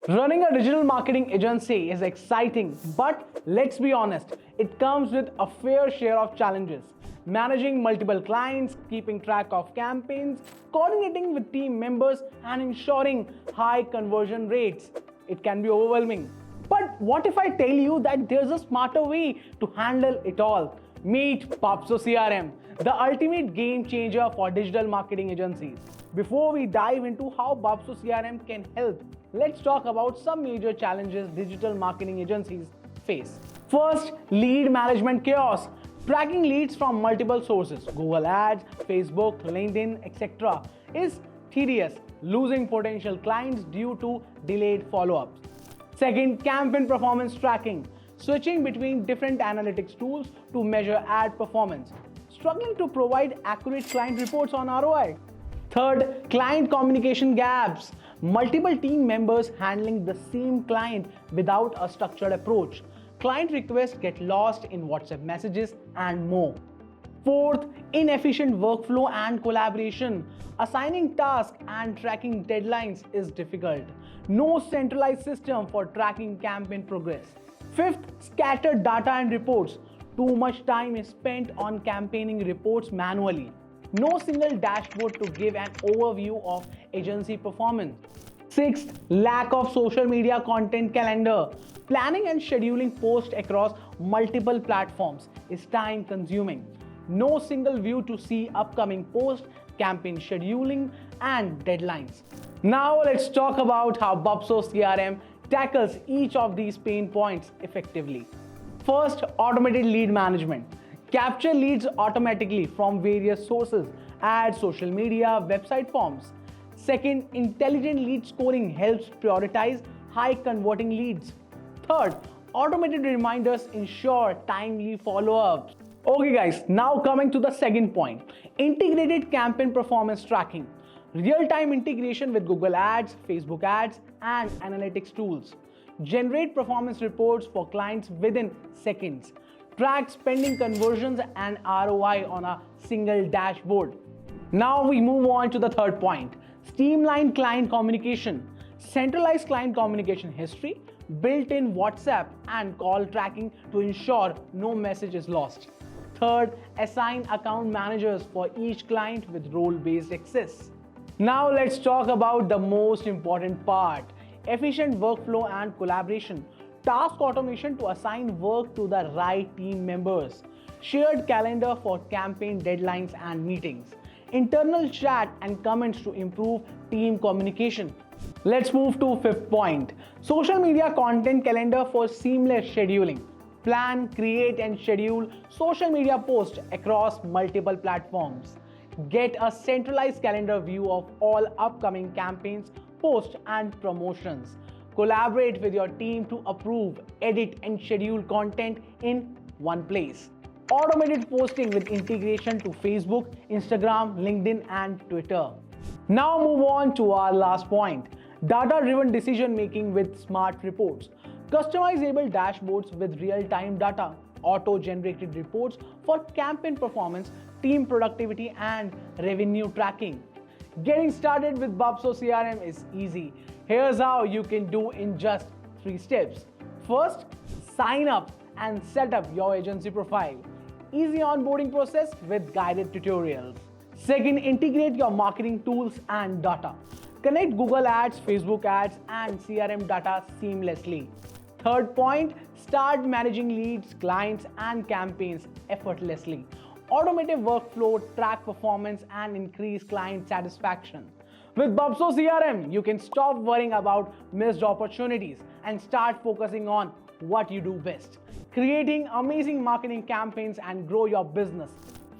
Running a digital marketing agency is exciting, but let's be honest, it comes with a fair share of challenges. Managing multiple clients, keeping track of campaigns, coordinating with team members, and ensuring high conversion rates. It can be overwhelming. But what if I tell you that there's a smarter way to handle it all? Meet Buopso CRM, the ultimate game changer for digital marketing agencies. Before we dive into how Buopso CRM can help, let's talk about some major challenges digital marketing agencies face. First, lead management chaos. Tracking leads from multiple sources, Google Ads, Facebook, LinkedIn, etc., is tedious, losing potential clients due to delayed follow-ups. Second, campaign performance tracking. Switching between different analytics tools to measure ad performance. Struggling to provide accurate client reports on ROI. Third, client communication gaps. Multiple team members handling the same client without a structured approach. Client requests get lost in WhatsApp messages and more. Fourth, inefficient workflow and collaboration. Assigning tasks and tracking deadlines is difficult. No centralized system for tracking campaign progress. Fifth, scattered data and reports. Too much time is spent on campaigning reports manually. No single dashboard to give an overview of agency performance. Sixth, lack of social media content calendar. Planning and scheduling posts across multiple platforms is time consuming. No single view to see upcoming posts, campaign scheduling, and deadlines. Now let's talk about how Buopso CRM tackles each of these pain points effectively. First, automated lead management. Capture leads automatically from various sources, ads, social media, website forms. Second, intelligent lead scoring helps prioritize high converting leads. Third, automated reminders ensure timely follow-ups. Okay guys, now coming to the second point, integrated campaign performance tracking. Real-time integration with Google Ads, Facebook Ads, and analytics tools. Generate performance reports for clients within seconds. Track spending conversions and ROI on a single dashboard. Now we move on to the third point, streamline client communication. Centralize client communication history, built-in WhatsApp and call tracking to ensure no message is lost. Third, assign account managers for each client with role-based access. Now let's talk about the most important part, efficient workflow and collaboration. Task automation to assign work to the right team members. Shared calendar for campaign deadlines and meetings. Internal chat and comments to improve team communication. Let's move to fifth point, social media content calendar for seamless scheduling. Plan, create and schedule social media posts across multiple platforms. Get a centralized calendar view of all upcoming campaigns, posts and promotions. Collaborate with your team to approve, edit and schedule content in one place. Automated posting with integration to Facebook, Instagram, LinkedIn and Twitter. Now move on to our last point, data-driven decision making with smart reports. Customizable dashboards with real-time data, auto-generated reports for campaign performance, team productivity and revenue tracking. Getting started with Buopso CRM is easy. Here's how you can do in just 3 steps. First, sign up and set up your agency profile. Easy onboarding process with guided tutorials. Second, integrate your marketing tools and data. Connect Google Ads, Facebook Ads and CRM data seamlessly. Third point, start managing leads, clients and campaigns effortlessly. Automated workflow, track performance and increase client satisfaction. With Buopso CRM, you can stop worrying about missed opportunities and start focusing on what you do best. Creating amazing marketing campaigns and grow your business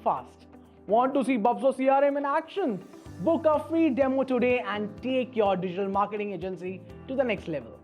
fast. Want to see Buopso CRM in action? Book a free demo today and take your digital marketing agency to the next level.